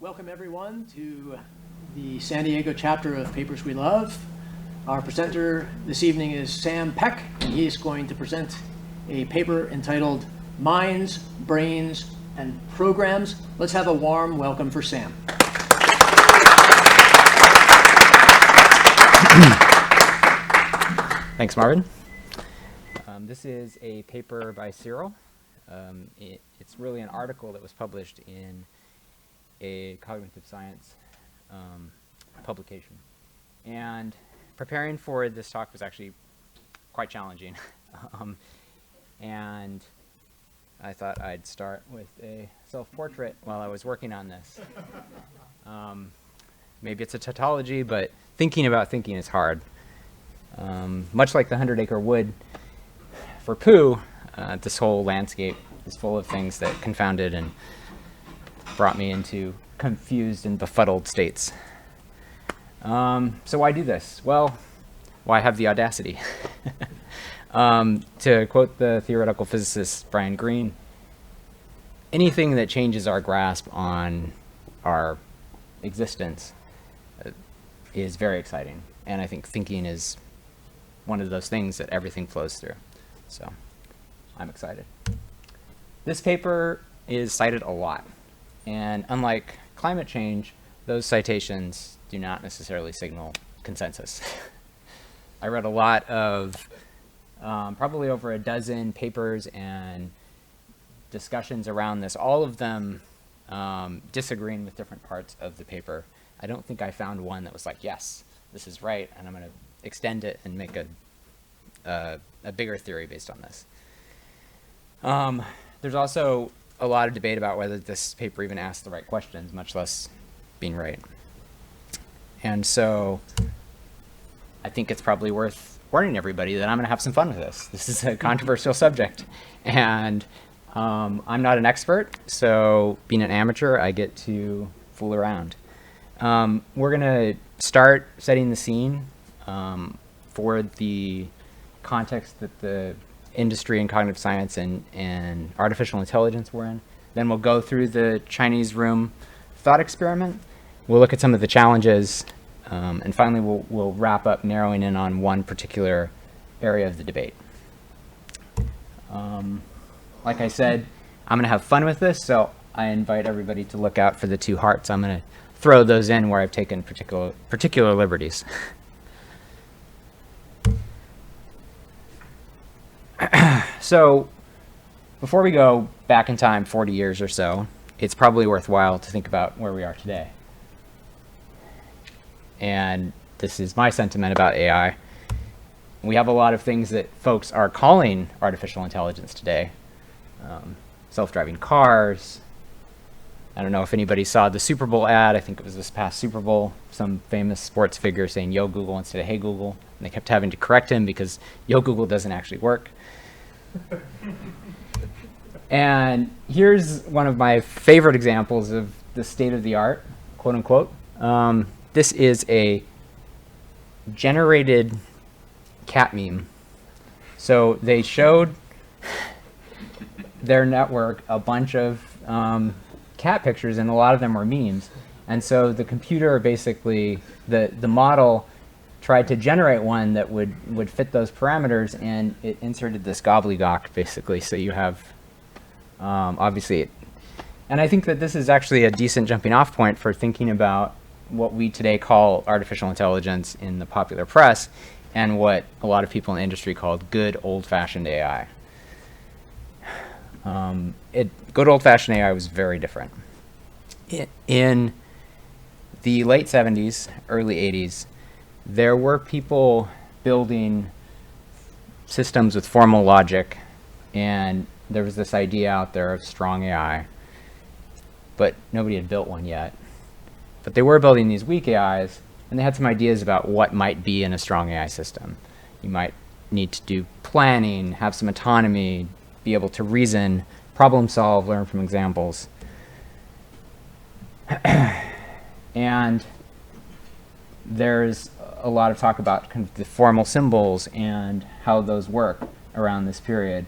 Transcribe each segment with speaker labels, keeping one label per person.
Speaker 1: Welcome everyone to the San Diego chapter of Papers We Love. Our presenter this evening is Sam Peck, and he is going to present a paper entitled Minds, Brains, and Programs. Let's have a warm welcome for Sam.
Speaker 2: Thanks, Marvin. This is a paper by Cyril. It's really an article that was published in a cognitive science publication. And preparing for this talk was actually quite challenging. And I thought I'd start with a self-portrait while I was working on this. Maybe it's a tautology, but thinking about thinking is hard. Much like the 100-acre wood for Pooh, this whole landscape is full of things that confounded and brought me into confused and befuddled states. So why do this? Well, why have the audacity? To quote the theoretical physicist Brian Greene, anything that changes our grasp on our existence is very exciting. And I think thinking is one of those things that everything flows through. So I'm excited. This paper is cited a lot. And unlike climate change, those citations do not necessarily signal consensus. I read a lot of, probably over a dozen papers and discussions around this, all of them disagreeing with different parts of the paper. I don't think I found one that was like, yes, this is right, and I'm going to extend it and make a bigger theory based on this. There's also a lot of debate about whether this paper even asked the right questions, much less being right. And so I think it's probably worth warning everybody that I'm going to have some fun with this. This is a controversial subject, and I'm not an expert, so being an amateur, I get to fool around. We're going to start setting the scene for the context that the industry and cognitive science and artificial intelligence were in. Then we'll go through the Chinese room thought experiment. We'll look at some of the challenges, and finally we'll wrap up narrowing in on one particular area of the debate. Like I said, I'm going to have fun with this, so I invite everybody to look out for the two hearts. I'm going to throw those in where I've taken particular liberties. So before we go back in time 40 years or so, it's probably worthwhile to think about where we are today. And this is my sentiment about AI. We have a lot of things that folks are calling artificial intelligence today. Self-driving cars. I don't know if anybody saw the Super Bowl ad. I think it was this past Super Bowl. Some famous sports figure saying, "Yo, Google," instead of "Hey, Google." And they kept having to correct him because "Yo, Google" doesn't actually work. And here's one of my favorite examples of the state of the art, quote unquote. This is a generated cat meme. So they showed their network a bunch of cat pictures, and a lot of them were memes. And so the computer basically, the model tried to generate one that would fit those parameters, and it inserted this gobbledygook basically. So you have obviously, and I think that this is actually a decent jumping off point for thinking about what we today call artificial intelligence in the popular press, and what a lot of people in the industry called good old-fashioned AI. Good old-fashioned AI was very different. In the late 70s, early 80s, there were people building systems with formal logic, and there was this idea out there of strong AI, but nobody had built one yet. But they were building these weak AIs, and they had some ideas about what might be in a strong AI system. You might need to do planning, have some autonomy, be able to reason, problem solve, learn from examples. And there's a lot of talk about kind of the formal symbols and how those work around this period.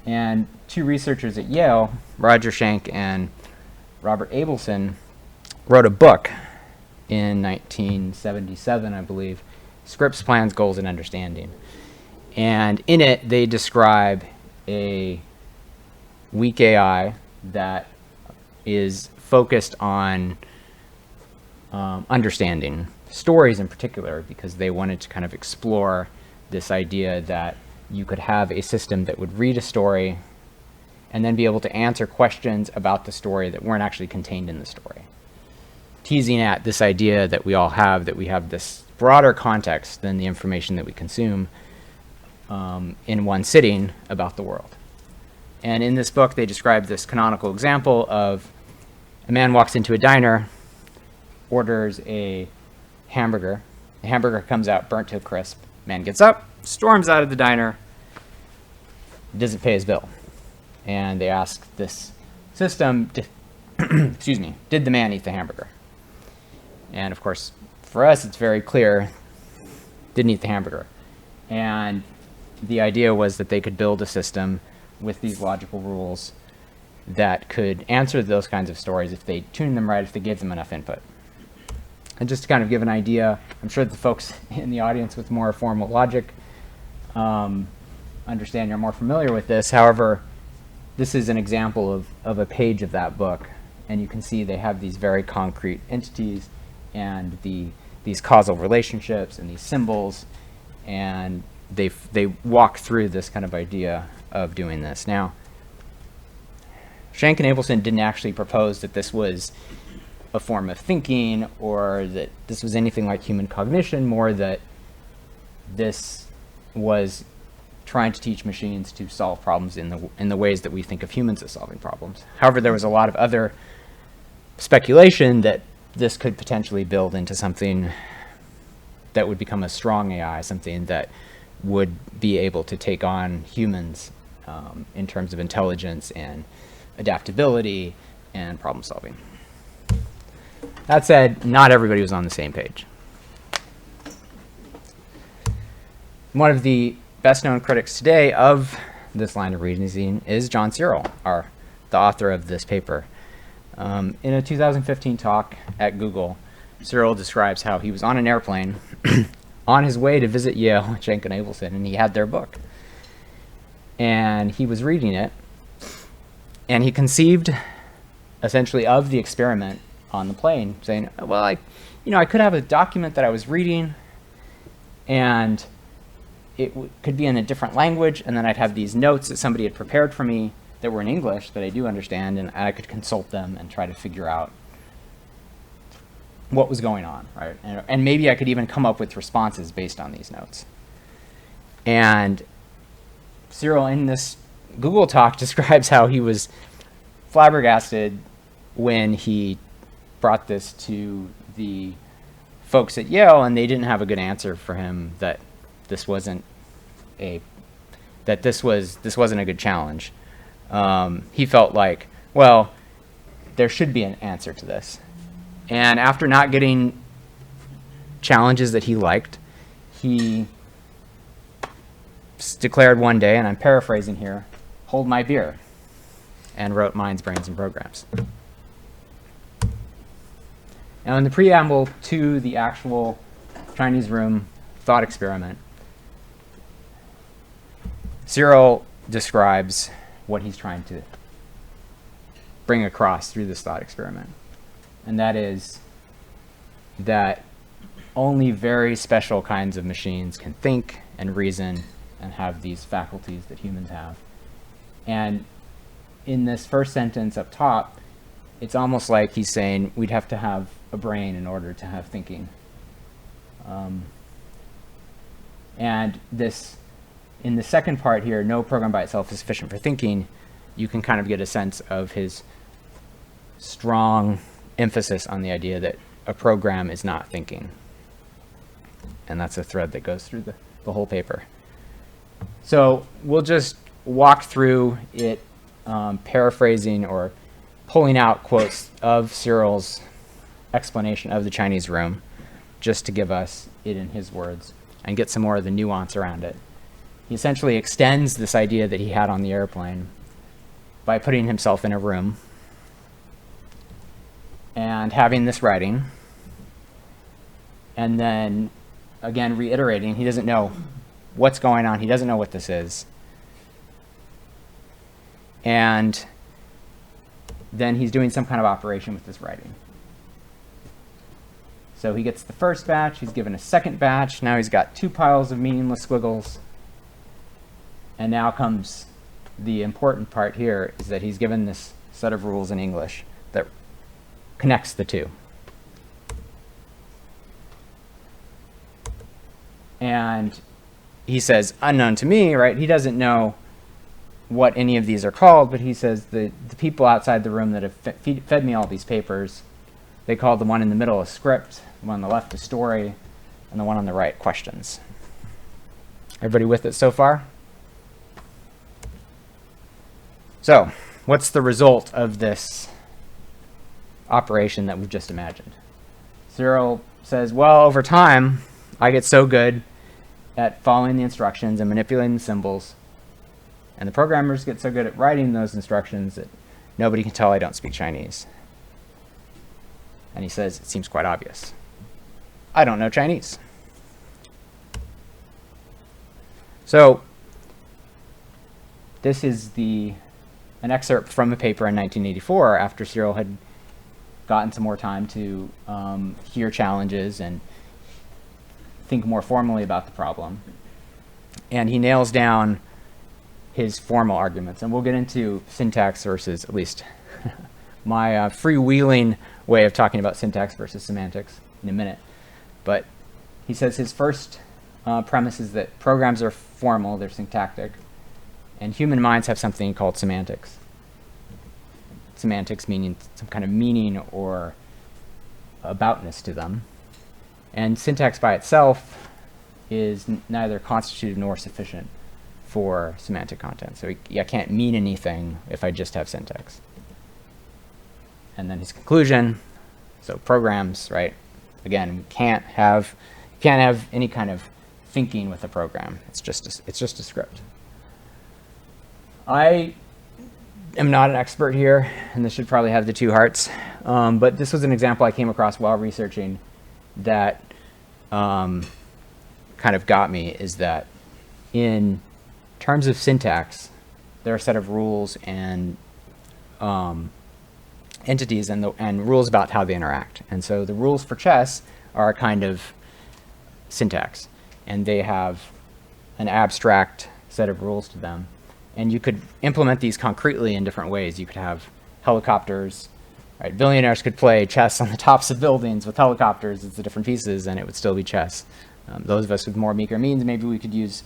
Speaker 2: And two researchers at Yale, Roger Schenck and Robert Abelson, wrote a book in 1977, I believe, Scripts, Plans, Goals, and Understanding. And in it, they describe a weak AI that is focused on understanding stories in particular, because they wanted to kind of explore this idea that you could have a system that would read a story and then be able to answer questions about the story that weren't actually contained in the story. Teasing at this idea that we all have, that we have this broader context than the information that we consume in one sitting about the world. And in this book, they describe this canonical example of a man walks into a diner, orders a hamburger. The hamburger comes out burnt to a crisp. Man gets up, storms out of the diner, doesn't pay his bill. And they ask this system, excuse me, did the man eat the hamburger? And of course, for us, it's very clear, didn't eat the hamburger. And the idea was that they could build a system with these logical rules that could answer those kinds of stories if they tuned them right, if they gave them enough input. And just to kind of give an idea, I'm sure the folks in the audience with more formal logic understand you're more familiar with this. However, this is an example of a page of that book. And you can see they have these very concrete entities and these causal relationships and these symbols. And they walk through this kind of idea of doing this. Now, Schenck and Abelson didn't actually propose that this was a form of thinking or that this was anything like human cognition, more that this was trying to teach machines to solve problems in the ways that we think of humans as solving problems. However, there was a lot of other speculation that this could potentially build into something that would become a strong AI, something that would be able to take on humans in terms of intelligence and adaptability and problem solving. That said, not everybody was on the same page. One of the best-known critics today of this line of reasoning is John Searle, the author of this paper. In a 2015 talk at Google, Searle describes how he was on an airplane on his way to visit Yale, Schenck and Abelson, and he had their book. And he was reading it, and he conceived essentially of the experiment on the plane, saying, well, I could have a document that I was reading, and it could be in a different language, and then I'd have these notes that somebody had prepared for me that were in English that I do understand, and I could consult them and try to figure out what was going on, right? And maybe I could even come up with responses based on these notes. And Searle, in this Google talk, describes how he was flabbergasted when he brought this to the folks at Yale, and they didn't have a good answer for him that this wasn't a good challenge. He felt like, well, there should be an answer to this. And after not getting challenges that he liked, he declared one day, and I'm paraphrasing here, hold my beer, and wrote Minds, Brains, and Programs. Now, in the preamble to the actual Chinese room thought experiment, Searle describes what he's trying to bring across through this thought experiment. And that is that only very special kinds of machines can think and reason and have these faculties that humans have. And in this first sentence up top, it's almost like he's saying we'd have to have a brain in order to have thinking. And this, in the second part here, no program by itself is sufficient for thinking, you can kind of get a sense of his strong emphasis on the idea that a program is not thinking. And that's a thread that goes through the whole paper. So we'll just walk through it, paraphrasing or pulling out quotes of Searle's explanation of the Chinese room, just to give us it in his words and get some more of the nuance around it. He essentially extends this idea that he had on the airplane by putting himself in a room and having this writing, and then again reiterating. He doesn't know what's going on. He doesn't know what this is. And then he's doing some kind of operation with this writing. So he gets the first batch, he's given a second batch, now he's got 2 piles of meaningless squiggles. And now comes the important part here, is that he's given this set of rules in English that connects the two. And he says, unknown to me, right? He doesn't know what any of these are called, but he says the people outside the room that have fed me all these papers, they call the one in the middle a script, the one on the left a story, and the one on the right questions. Everybody with it so far? So, what's the result of this operation that we've just imagined? Cyril says, well, over time, I get so good at following the instructions and manipulating the symbols, and the programmers get so good at writing those instructions that nobody can tell I don't speak Chinese. And he says, it seems quite obvious. I don't know Chinese. So this is an excerpt from a paper in 1984 after Cyril had gotten some more time to hear challenges and think more formally about the problem. And he nails down his formal arguments. And we'll get into syntax versus, at least my freewheeling way of talking about syntax versus semantics in a minute. But he says his first premise is that programs are formal, they're syntactic, and human minds have something called semantics. Semantics meaning some kind of meaning or aboutness to them. And syntax by itself is neither constitutive nor sufficient for semantic content. So I can't mean anything if I just have syntax. And then his conclusion, so programs, right? Again, you can't have any kind of thinking with a program. It's just a script. I am not an expert here, and this should probably have the 2 hearts. But this was an example I came across while researching that kind of got me, is that in terms of syntax, there are a set of rules and entities and rules about how they interact. And so the rules for chess are a kind of syntax, and they have an abstract set of rules to them. And you could implement these concretely in different ways. You could have helicopters, right? Billionaires could play chess on the tops of buildings with helicopters as the different pieces, and it would still be chess. Those of us with more meager means, maybe we could use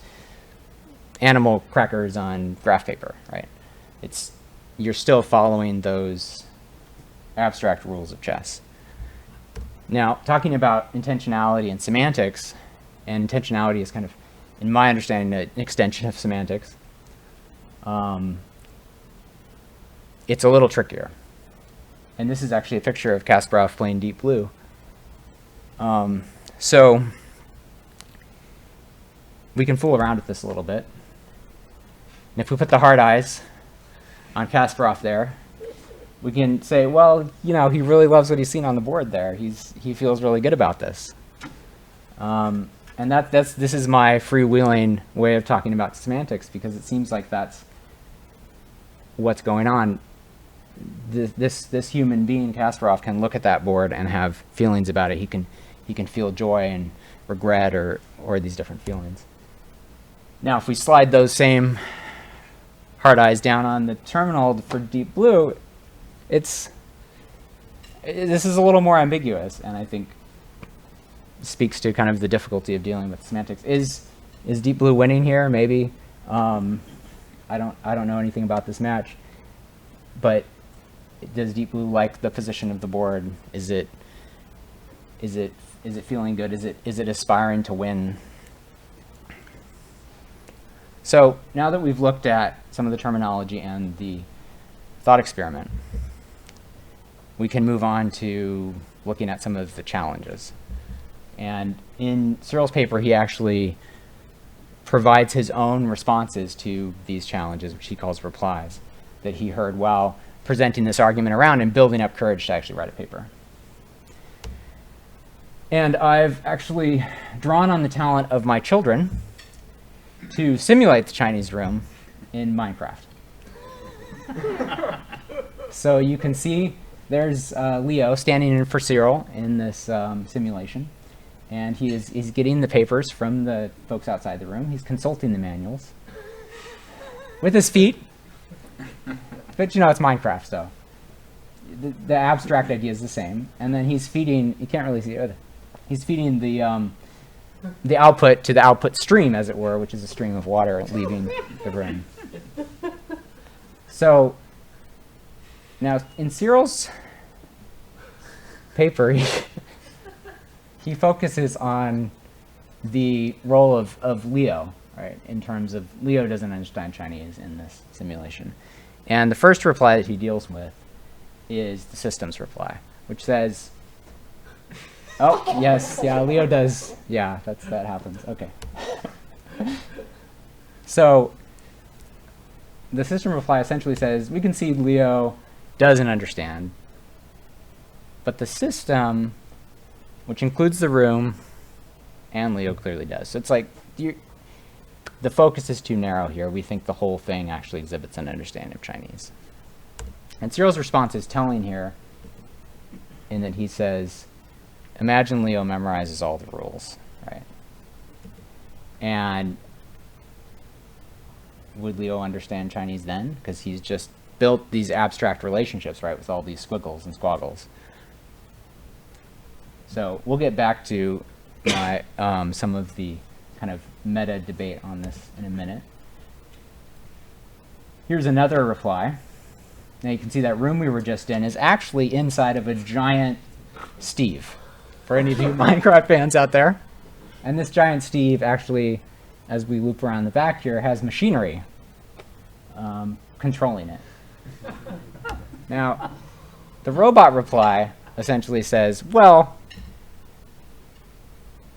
Speaker 2: animal crackers on graph paper, right? You're still following those abstract rules of chess. Now, talking about intentionality and semantics, and intentionality is kind of, in my understanding, an extension of semantics. It's a little trickier. And this is actually a picture of Kasparov playing Deep Blue. So we can fool around with this a little bit. And if we put the hard eyes on Kasparov there, we can say, well, you know, he really loves what he's seen on the board there. He feels really good about this. And this is my freewheeling way of talking about semantics, because it seems like that's what's going on. This human being, Kasparov, can look at that board and have feelings about it. He can feel joy and regret or these different feelings. Now, if we slide those same hard eyes down on the terminal for Deep Blue, this is a little more ambiguous, and I think speaks to kind of the difficulty of dealing with semantics. Is Deep Blue winning here? Maybe. I don't know anything about this match, but does Deep Blue like the position of the board? Is it feeling good? Is it aspiring to win? So now that we've looked at some of the terminology and the thought experiment, we can move on to looking at some of the challenges. And in Cyril's paper, he actually provides his own responses to these challenges, which he calls replies, that he heard while presenting this argument around and building up courage to actually write a paper. And I've actually drawn on the talent of my children to simulate the Chinese room in Minecraft. So you can see there's Leo standing in for Cyril in this simulation. And he's getting the papers from the folks outside the room. He's consulting the manuals with his feet. But you know, it's Minecraft, so the abstract idea is the same. And then he's feeding, you can't really see it, he's feeding the output to the output stream, as it were, which is a stream of water leaving the room. So now in Cyril's paper, he focuses on the role of Leo, right, in terms of Leo doesn't understand Chinese in this simulation. And the first reply that he deals with is the systems reply, which says, oh, yes, yeah, Leo does, yeah, that happens, okay. So the system reply essentially says, we can see Leo doesn't understand, but the system, which includes the room, and Leo clearly does. So it's like, the focus is too narrow here. We think the whole thing actually exhibits an understanding of Chinese. And Cyril's response is telling here in that he says, imagine Leo memorizes all the rules, right? And would Leo understand Chinese then? Because he's just built these abstract relationships, right, with all these squiggles and squaggles. So we'll get back to my, some of the kind of meta debate on this in a minute. Here's another reply. Now you can see that room we were just in is actually inside of a giant Steve, for any of you Minecraft fans out there. And this giant Steve actually, as we loop around the back here, has machinery controlling it. Now, the robot reply essentially says, well,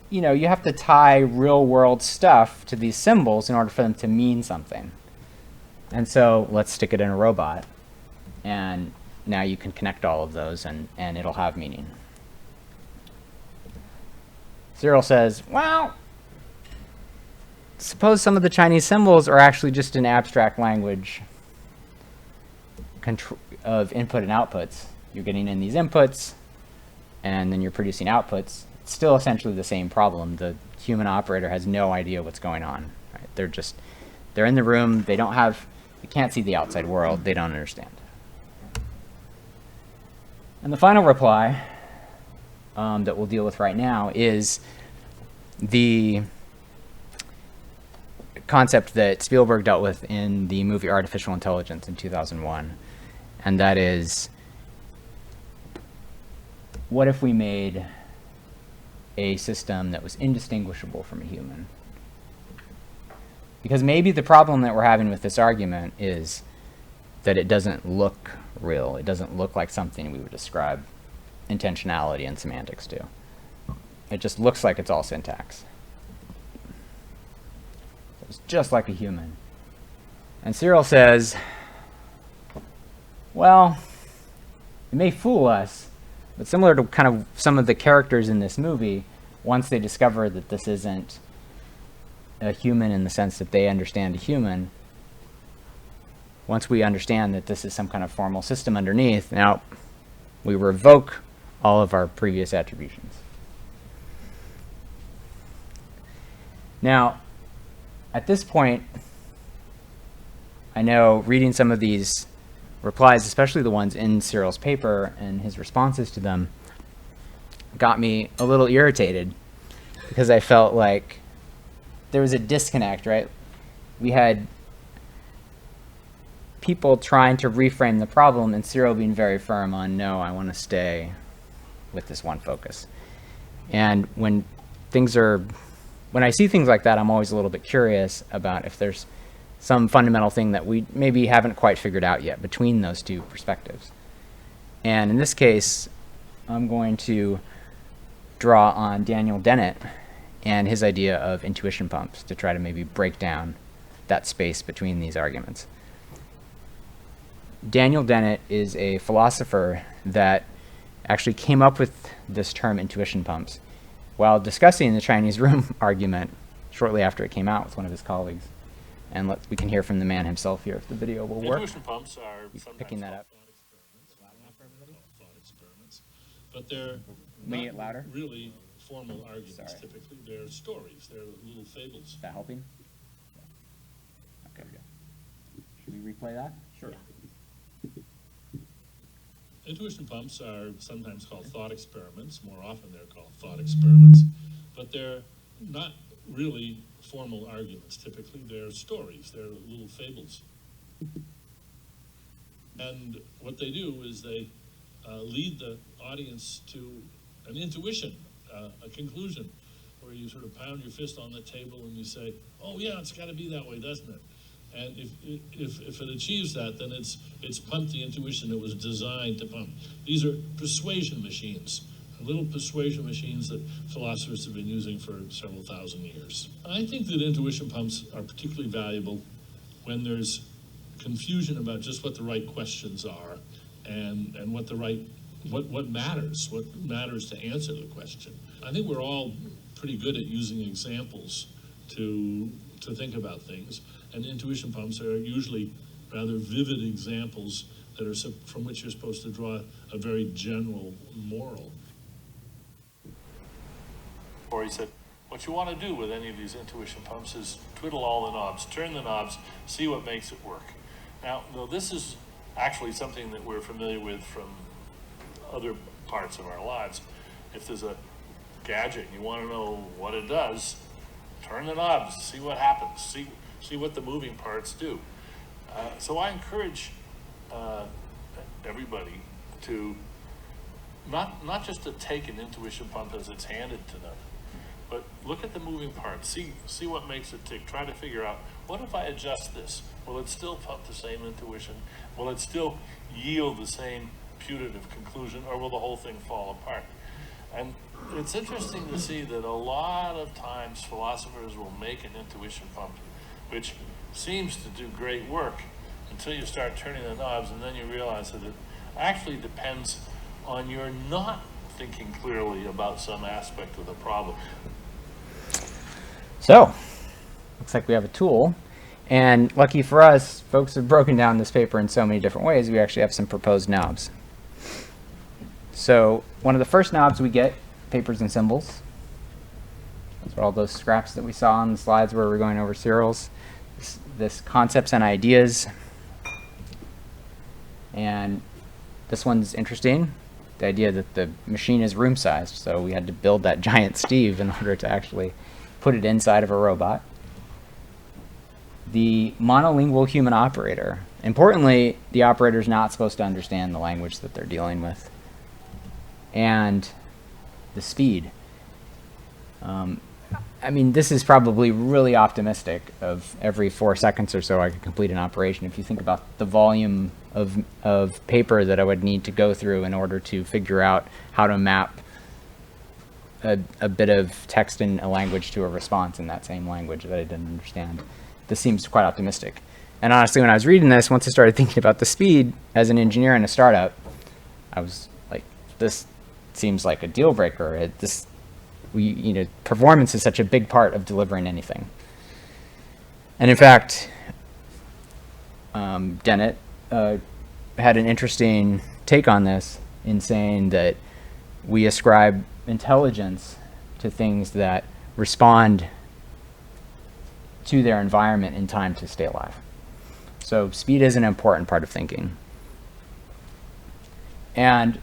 Speaker 2: you know, you have to tie real world stuff to these symbols in order for them to mean something. And so let's stick it in a robot. And now you can connect all of those and it'll have meaning. Cyril says, well, suppose some of the Chinese symbols are actually just an abstract language of input and outputs. You're getting in these inputs, and then you're producing outputs. It's still essentially the same problem. The human operator has no idea what's going on. Right? They're in the room. They can't see the outside world. They don't understand. And the final reply that we'll deal with right now is the concept that Spielberg dealt with in the movie Artificial Intelligence in 2001. And that is, what if we made a system that was indistinguishable from a human? Because maybe the problem that we're having with this argument is that it doesn't look real. It doesn't look like something we would describe intentionality and semantics to. It just looks like it's all syntax. It's just like a human. And Cyril says, well, it may fool us, but similar to kind of some of the characters in this movie, once they discover that this isn't a human in the sense that they understand a human, once we understand that this is some kind of formal system underneath, now we revoke all of our previous attributions. Now, at this point, I know reading some of these replies, especially the ones in Cyril's paper and his responses to them, got me a little irritated because I felt like there was a disconnect, right? We had people trying to reframe the problem and Cyril being very firm on, no, I want to stay with this one focus. And when I see things like that, I'm always a little bit curious about if there's some fundamental thing that we maybe haven't quite figured out yet between those two perspectives. And in this case, I'm going to draw on Daniel Dennett and his idea of intuition pumps to try to maybe break down that space between these arguments. Daniel Dennett is a philosopher that actually came up with this term intuition pumps while discussing the Chinese room argument shortly after it came out with one of his colleagues. And we can hear from the man himself here if the video will work.
Speaker 3: Intuition pumps are sometimes
Speaker 2: picking that up.
Speaker 3: Thought experiments, but they're
Speaker 2: Make
Speaker 3: not
Speaker 2: it louder?
Speaker 3: really formal arguments.
Speaker 2: Sorry.
Speaker 3: Typically, they're stories. They're little fables.
Speaker 2: Is that helping? Yeah. Okay, we go. Should we replay that? Sure.
Speaker 3: Intuition pumps are sometimes called thought experiments. More often, they're called thought experiments, but they're not really formal arguments. Typically, they're stories. They're little fables. And what they do is they lead the audience to an intuition, a conclusion, where you sort of pound your fist on the table and you say, "Oh yeah, it's got to be that way, doesn't it?" And if it achieves that, then it's pumped the intuition it was designed to pump. These are persuasion machines, little persuasion machines that philosophers have been using for several thousand years. I think that intuition pumps are particularly valuable when there's confusion about just what the right questions are and what matters to answer the question. I think we're all pretty good at using examples to think about things, and intuition pumps are usually rather vivid examples that are from which you're supposed to draw a very general moral. Or he said, what you want to do with any of these intuition pumps is twiddle all the knobs, turn the knobs, see what makes it work. Now, though this is actually something that we're familiar with from other parts of our lives, if there's a gadget and you want to know what it does, turn the knobs, see what happens, see what the moving parts do. So I encourage everybody to not just to take an intuition pump as it's handed to them, but look at the moving parts, see what makes it tick, try to figure out, what if I adjust this? Will it still pump the same intuition? Will it still yield the same putative conclusion, or will the whole thing fall apart? And it's interesting to see that a lot of times philosophers will make an intuition pump, which seems to do great work until you start turning the knobs, and then you realize that it actually depends on your not thinking clearly about some aspect of the problem.
Speaker 2: So, looks like we have a tool. And lucky for us, folks have broken down this paper in so many different ways, we actually have some proposed knobs. So one of the first knobs we get, papers and symbols. Those are all those scraps that we saw on the slides where we're going over serials. This concepts and ideas. And this one's interesting. The idea that the machine is room-sized, so we had to build that giant Steve in order to actually put it inside of a robot. The monolingual human operator. Importantly, the operator is not supposed to understand the language that they're dealing with. And the speed. I mean, this is probably really optimistic. Of every 4 seconds or so I could complete an operation. If you think about the volume of paper that I would need to go through in order to figure out how to map a bit of text in a language to a response in that same language that I didn't understand. This seems quite optimistic. And honestly, when I was reading this, once I started thinking about the speed as an engineer in a startup, I was like, this seems like a deal breaker. Performance is such a big part of delivering anything. And in fact, Dennett had an interesting take on this in saying that we ascribe intelligence to things that respond to their environment in time to stay alive. So speed is an important part of thinking. And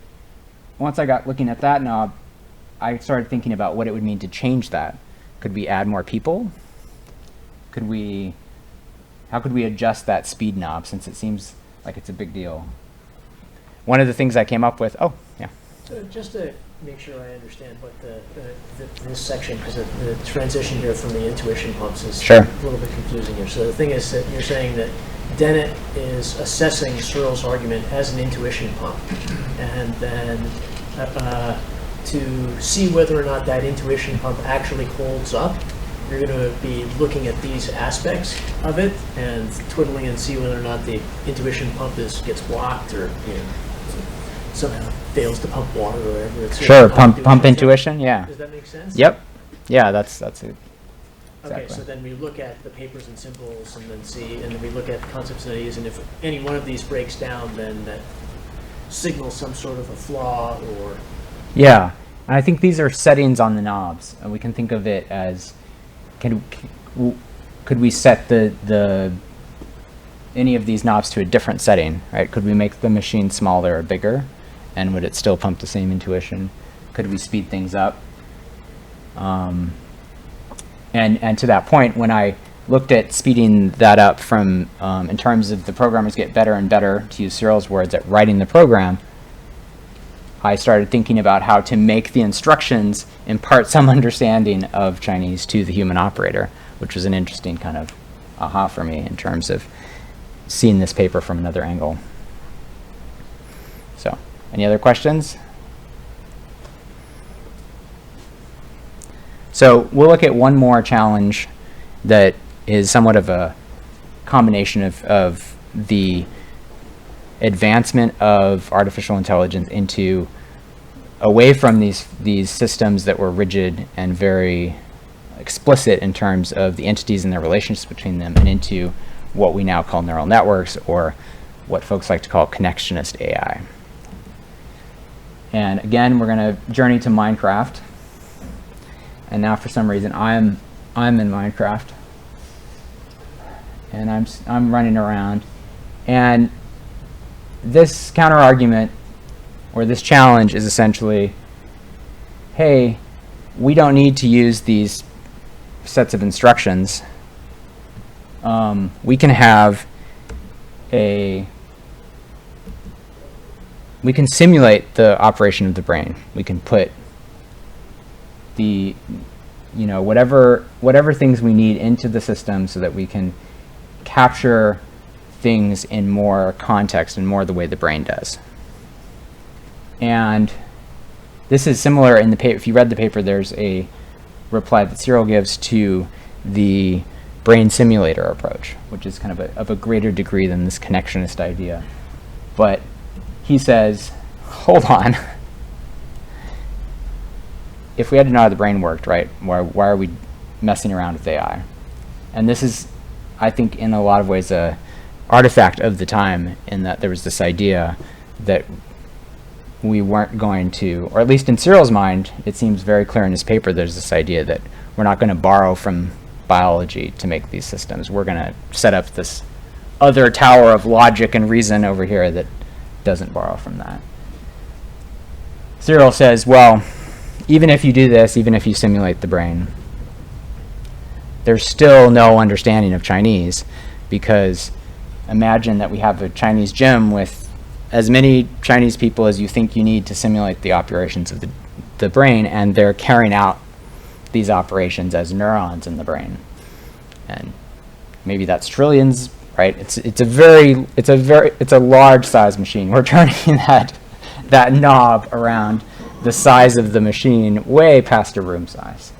Speaker 2: once I got looking at that knob, I started thinking about what it would mean to change that. Could we add more people? How could we adjust that speed knob, since it seems like it's a big deal? One of the things I came up with,
Speaker 1: So just to make sure I understand what this section, because the transition here from the intuition pumps is
Speaker 2: Sure.
Speaker 1: a little bit confusing here. So the thing is that you're saying that Dennett is assessing Searle's argument as an intuition pump, and then to see whether or not that intuition pump actually holds up, you're going to be looking at these aspects of it and twiddling and see whether or not the intuition pump gets blocked, or somehow fails to pump water or whatever. It's
Speaker 2: Sure,
Speaker 1: sort of
Speaker 2: pump
Speaker 1: Does
Speaker 2: intuition, yeah.
Speaker 1: that make sense?
Speaker 2: Yep. Yeah, that's it.
Speaker 1: Okay,
Speaker 2: Exactly.
Speaker 1: so then we look at the papers and symbols and then we look at concept studies, and if any one of these breaks down, then that signals some sort of a flaw or.
Speaker 2: Yeah, and I think these are settings on the knobs, and we can think of it as, could we set the any of these knobs to a different setting, right? Could we make the machine smaller or bigger, and would it still pump the same intuition? Could we speed things up? And to that point, when I looked at speeding that up from, in terms of the programmers get better and better, to use Cyril's words, at writing the program, I started thinking about how to make the instructions impart some understanding of Chinese to the human operator, which was an interesting kind of aha for me in terms of seeing this paper from another angle. So, any other questions? So we'll look at one more challenge that is somewhat of a combination of the advancement of artificial intelligence into away from these systems that were rigid and very explicit in terms of the entities and their relationships between them, and into what we now call neural networks, or what folks like to call connectionist AI. And again, we're going to journey to Minecraft. And now, for some reason, I'm in Minecraft, and I'm running around. And this counter argument, or this challenge, is essentially, hey, we don't need to use these sets of instructions. We can have we can simulate the operation of the brain. We can put the, whatever things we need into the system so that we can capture things in more context and more the way the brain does. And this is similar in the paper. If you read the paper, there's a reply that Cyril gives to the brain simulator approach, which is kind of a greater degree than this connectionist idea. But he says, hold on. If we had to know how the brain worked, right, why are we messing around with AI? And this is, I think, in a lot of ways, a artifact of the time, in that there was this idea that we weren't going to, or at least in Cyril's mind, it seems very clear in his paper, there's this idea that we're not going to borrow from biology to make these systems. We're going to set up this other tower of logic and reason over here that doesn't borrow from that. Cyril says, well, even if you do this, even if you simulate the brain, there's still no understanding of Chinese, because imagine that we have a Chinese gym with as many Chinese people as you think you need to simulate the operations of the brain, and they're carrying out these operations as neurons in the brain. And maybe that's trillions, right? It's a large size machine. We're turning that knob around the size of the machine way past a room size.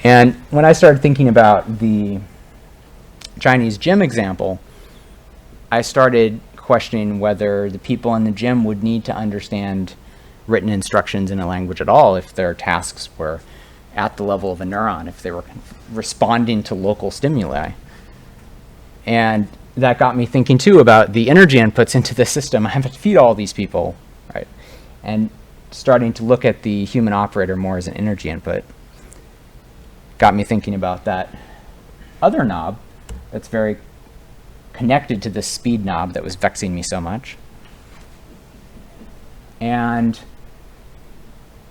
Speaker 2: And when I started thinking about the Chinese gym example, I started questioning whether the people in the gym would need to understand written instructions in a language at all if their tasks were at the level of a neuron, if they were responding to local stimuli. And that got me thinking too about the energy inputs into the system. I have to feed all these people, right? And starting to look at the human operator more as an energy input got me thinking about that other knob that's very connected to the speed knob that was vexing me so much. And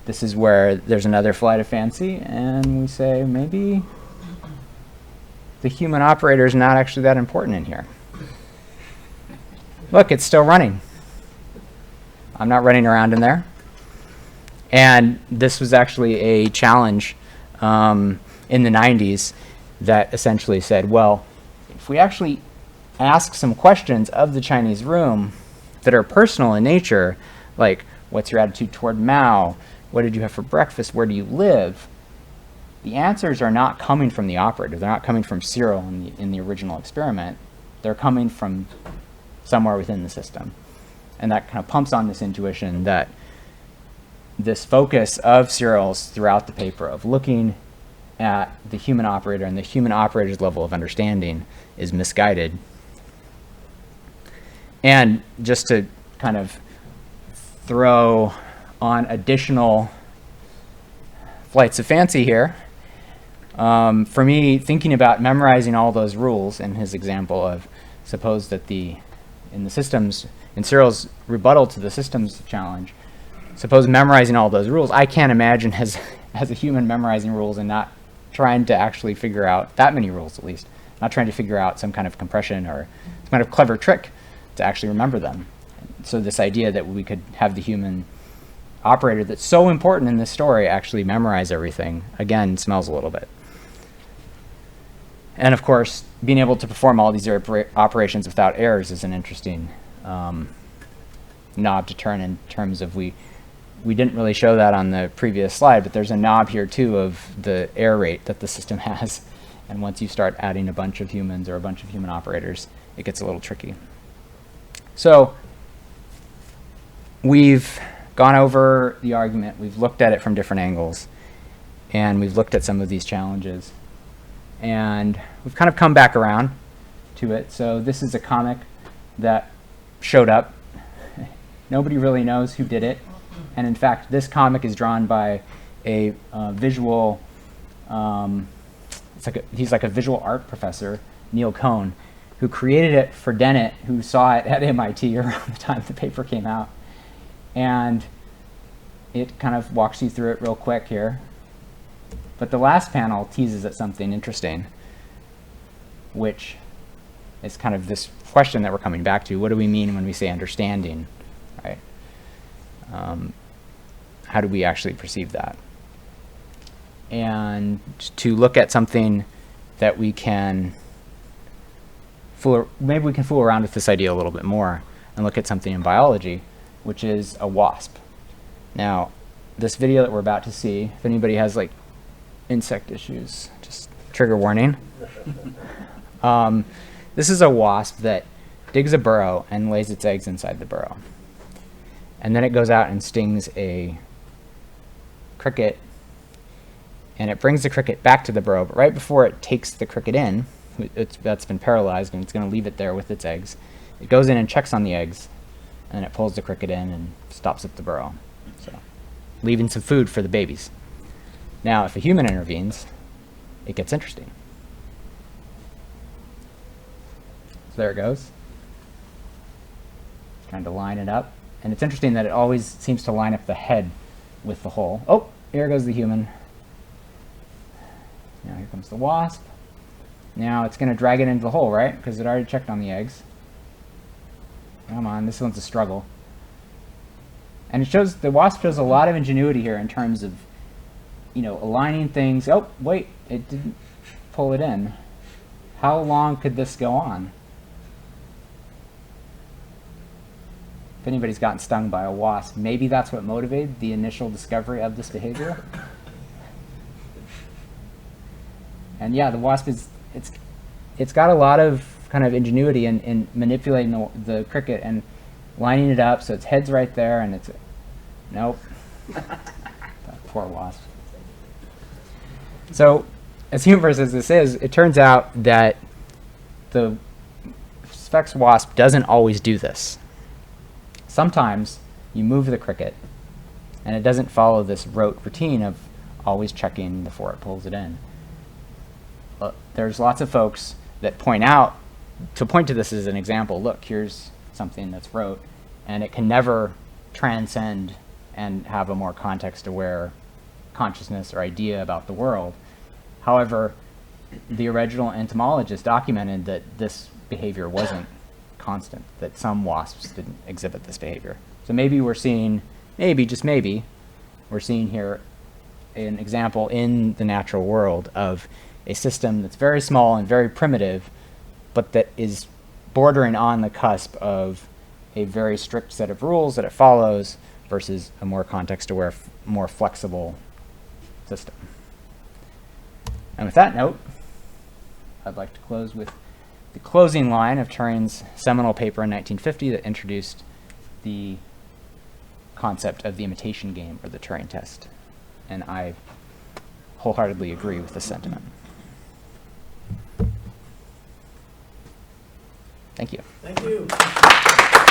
Speaker 2: this is where there's another flight of fancy, and we say maybe the human operator is not actually that important in here. Look, it's still running. I'm not running around in there. And this was actually a challenge in the 90s that essentially said, well, if we actually ask some questions of the Chinese room that are personal in nature, like, what's your attitude toward Mao? What did you have for breakfast? Where do you live? The answers are not coming from the operator. They're not coming from Cyril in the original experiment. They're coming from somewhere within the system. And that kind of pumps on this intuition that this focus of Searle's throughout the paper of looking at the human operator and the human operator's level of understanding is misguided. And just to kind of throw on additional flights of fancy here, for me, thinking about memorizing all those rules in his example of suppose that in Searle's rebuttal to the systems challenge, suppose memorizing all those rules, I can't imagine as a human memorizing rules and not trying to actually figure out that many rules, at least, not trying to figure out some kind of compression or some kind of clever trick to actually remember them. So this idea that we could have the human operator that's so important in this story actually memorize everything, again, smells a little bit. And of course, being able to perform all these operations without errors is an interesting knob to turn in terms of we didn't really show that on the previous slide, but there's a knob here too of the error rate that the system has. And once you start adding a bunch of humans or a bunch of human operators, it gets a little tricky. So we've gone over the argument, we've looked at it from different angles, and we've looked at some of these challenges. And we've kind of come back around to it. So this is a comic that showed up. Nobody really knows who did it. And in fact, this comic is drawn by a visual, he's like a visual art professor, Neil Cohn, who created it for Dennett, who saw it at MIT around the time the paper came out. And it kind of walks you through it real quick here. But the last panel teases at something interesting, which is kind of this question that we're coming back to. What do we mean when we say understanding, right? How do we actually perceive that? And to look at something that we can maybe we can fool around with this idea a little bit more and look at something in biology, which is a wasp. Now, this video that we're about to see, if anybody has like insect issues, just trigger warning. This is a wasp that digs a burrow and lays its eggs inside the burrow. And then it goes out and stings a cricket, and it brings the cricket back to the burrow, but right before it takes the cricket in, that's been paralyzed and it's going to leave it there with its eggs, it goes in and checks on the eggs, and then it pulls the cricket in and stops at the burrow, so leaving some food for the babies. Now, if a human intervenes, it gets interesting. So there it goes. Trying to line it up. And it's interesting that it always seems to line up the head with the hole. Oh, here goes the human. Now here comes the wasp. Now it's going to drag it into the hole, right? Because it already checked on the eggs. Come on, this one's a struggle. And it shows, the wasp shows a lot of ingenuity here in terms of, aligning things. Oh, wait, it didn't pull it in. How long could this go on? If anybody's gotten stung by a wasp, maybe that's what motivated the initial discovery of this behavior. And yeah, the wasp it's got a lot of kind of ingenuity in manipulating the cricket and lining it up so its head's right there, and nope. That poor wasp. So, as humorous as this is, it turns out that the Sphex wasp doesn't always do this. Sometimes you move the cricket, and it doesn't follow this rote routine of always checking before it pulls it in. But there's lots of folks that point to this as an example. Look, here's something that's rote, and it can never transcend and have a more context-aware consciousness or idea about the world. However, the original entomologist documented that this behavior wasn't constant, that some wasps didn't exhibit this behavior. So maybe we're seeing, just maybe, we're seeing here an example in the natural world of a system that's very small and very primitive, but that is bordering on the cusp of a very strict set of rules that it follows versus a more context-aware, more flexible system. And with that note, I'd like to close with the closing line of Turing's seminal paper in 1950 that introduced the concept of the imitation game or the Turing test. And I wholeheartedly agree with this sentiment. Thank you.
Speaker 1: Thank you.